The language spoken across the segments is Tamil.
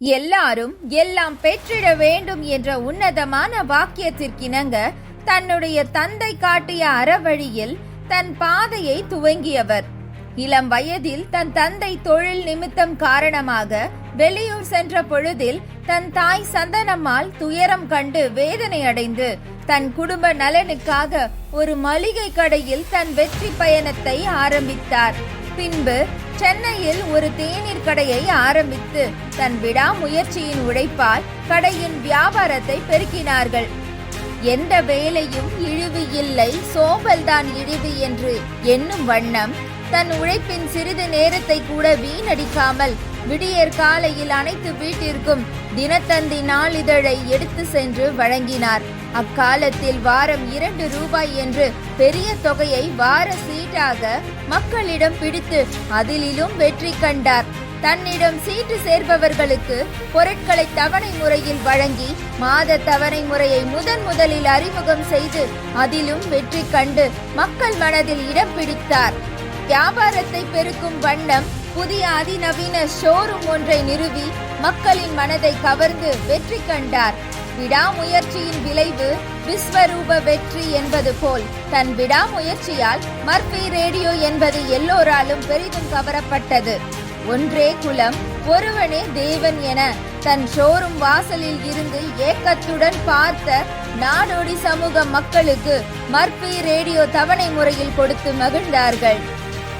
எல்லாரும் எல்லாம் பெற்றிட வேண்டும் என்ற உன்னதமான வாக்கியத்திற்கிணங்க தன்னுடைய தந்தை காட்டிய அறவழியில் தன் பாதையை துவங்கியவர். இளம் வயதில் தன் தந்தை தொழில் நிமித்தம் காரணமாக வெளியூர் சென்ற பொழுதில் தன் தாய் சந்தனம்மாள் துயரம் கண்டு வேதனை அடைந்து தன் குடும்ப நலனுக்காக ஒரு மளிகை கடையில் தன் வெற்றி பயணத்தை ஆரம்பித்தார். பின்பு சென்னையில் ஒரு தேநீர் கடையை ஆரம்பித்து தன் விடாமுயற்சியின் உழைப்பால் கடையின் வியாபாரத்தை பெருக்கினார்கள். எந்த வேலையும் இழிவு இல்லை, சோம்பல்தான் இழிவு என்று எண்ணும் வண்ணம் தன் உழைப்பின் சிறிது நேரத்தை கூட வீணடிக்காமல் விடியற் காலையில் அனைத்து வீட்டிற்கும் தினத்தந்தி நாளிதழை எடுத்து சென்று வழங்கினார். அக்காலத்தில் வாரம் 2 ரூபாய் என்று பெரிய தொகையை வார சீட்டாக மக்களிடம் பிடித்து அதிலும் வெற்றி கண்டார். தன்னிடம் சீட்டு சேர்பவர்களுக்கு பொருட்களை தவணை முறையில் வழங்கி மாத தவணை முறையை முதலில் அறிமுகம் செய்து அதிலும் வெற்றி கண்டு மக்கள் மனதில் இடம் பிடித்தார். வியாபாரத்தை பெருக்கும் வண்ணம் புதிய அதிநவீன ஷோரூம் ஒன்றை நிறுவி மக்களின் மனதை கவர்ந்து வெற்றி கண்டார். விடாமுயற்சியின் விளைவு விஸ்வரூப வெற்றி என்பது போல் தன் விடாமுயற்சியால் மர்ஃபி ரேடியோ என்பது எல்லோராலும் பெரிதும் கவரப்பட்டது. ஒன்றே குலம் ஒருவனே தேவன் என தன் ஷோரூம் வாசலில் இருந்து ஏக்கத்துடன் பார்த்த நாடோடி சமூக மக்களுக்கு மர்ஃபி ரேடியோ தவணை முறையில் கொடுத்து மகிழ்ந்தார்கள்.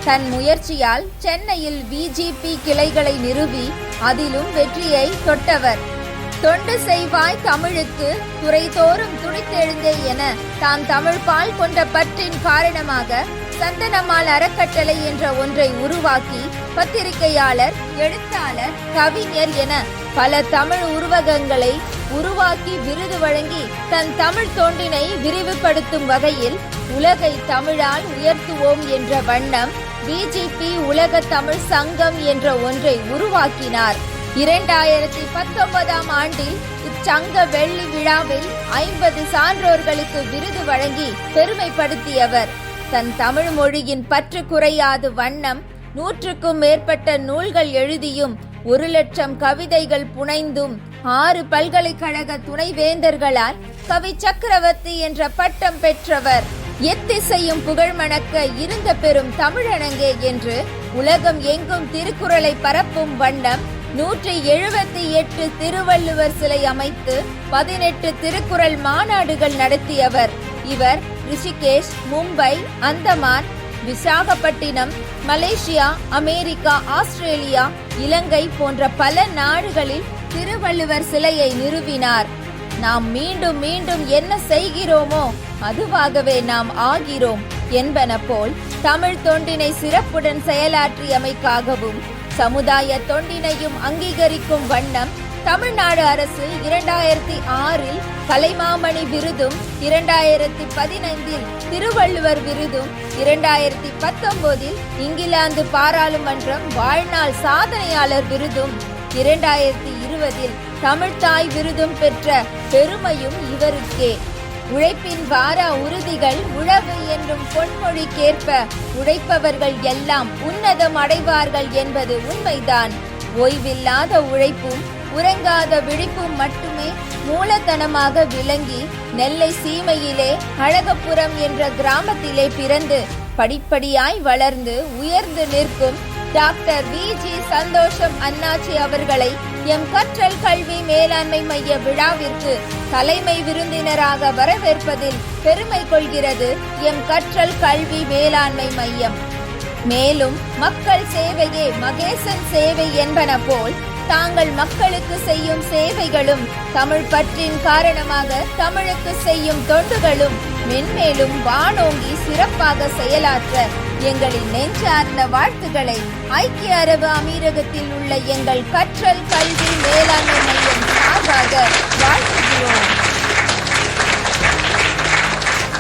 தன் முயற்சியால் சென்னையில் விஜிபி கிளைகளை நிறுவி அதிலும் வெற்றியை தொட்டவர். தொண்டு செய்வாய் தமிழுக்கு துறைதோறும் துடித்தெழுந்தே என தாம் தமிழ் பால் கொண்ட பற்றின் காரணமாக சந்தனம்மாள் அறக்கட்டளை என்ற ஒன்றை உருவாக்கி பத்திரிகையாளர், எழுத்தாளர், கவிஞர் என பல தமிழ் உருவகங்களை உருவாக்கி விருது வழங்கி தன் தமிழ் தொண்டினை விரிவுபடுத்தும் வகையில் உலகை தமிழால் உயர்த்துவோம் என்ற வண்ணம் பிஜிபி உலக தமிழ் சங்கம் என்ற ஒன்றை உருவாக்கினார். 2019 ஆண்டில் இச்சங்க வெள்ளி விழாவில் 50 சான்றோர்களுக்கு விருது வழங்கி பெருமைப்படுத்தியவர். தன் தமிழ் மொழியின் பற்று குறையாது வண்ணம் 100க்கும் மேற்பட்ட நூல்கள் எழுதியும் 1,00,000 கவிதைகள் புனைந்தும் 6 பல்கலைக்கழக துணைவேந்தர்களால் கவி சக்கரவர்த்தி என்ற பட்டம் பெற்றவர். எத்திசையும் புகழ் மணக்க இருந்த பெரும் தமிழனங்கே என்று உலகம் எங்கும் திருக்குறளை பரப்பும் வண்ணம் 178 திருவள்ளுவர் சிலை அமைத்து 18 திருக்குறள் மாநாடுகள் நடத்தியவர். இவர் Rishikesh, Mumbai, Andaman, Visakhapatnam, Malaysia, America, Australia, Ilangai போன்ற பல நாடுகளில் திருவள்ளுவர் சிலையை நிறுவினார். நாம் மீண்டும் மீண்டும் என்ன செய்கிறோமோ அதுவாகவே நாம் ஆகிறோம் என்பன போல் தமிழ் தொண்டினை சிறப்புடன் செயலாற்றியமைக்காகவும் சமுதாய தொண்டினையும் அங்கீகரிக்கும் வண்ணம் தமிழ்நாடு அரசு 2006இல் கலைமாமணி விருதும், 2015இல் திருவள்ளுவர் விருதும், 2019இல் இங்கிலாந்து பாராளுமன்றம் வாழ்நாள் சாதனையாளர் விருதும், 2020இல் தமிழ்த்தாய் விருதும் பெற்ற பெருமையும் இவருக்கே. உழைப்பின் வாரா உறுதிகள் உழவு என்னும் பொன்மொழிக்கேற்ப உழைப்பவர்கள் எல்லாம் உன்னதம் அடைவார்கள் என்பது உண்மைதான். ஓய்வில்லாத உழைப்பும் உறங்காத விழிப்பும் மட்டுமே மூலதனமாக விளங்கி நெல்லை சீமையிலே அழகப்புரம் என்ற கிராமத்திலே பிறந்து படிப்படியாய் வளர்ந்து உயர்ந்து நிற்கும் டாக்டர் விஜி சந்தோஷம் அண்ணாச்சி அவர்களை எம் கற்றல் கல்வி மேலாண்மை மைய விழாவிற்கு தலைமை விருந்தினராக வரவேற்பதில் பெருமை கொள்கிறது எம் கற்றல் கல்வி மேலாண்மை மையம். மேலும் மக்கள் சேவையே மகேசன் சேவை என்பன போல் தாங்கள் மக்களுக்கு செய்யும் சேவைகளும் தமிழ் பற்றின் காரணமாக தமிழுக்கு செய்யும் தொண்டுகளும் மென்மேலும் வானோங்கி சிறப்பாக செயலாற்ற எங்களின் நெஞ்சார்ந்த வாழ்த்துக்களை ஐக்கிய அரபு அமீரகத்தில் உள்ள எங்கள் கற்றல் கல்வி மேலாண்மை மையம் சார்பாக வாழ்த்துகிறோம்.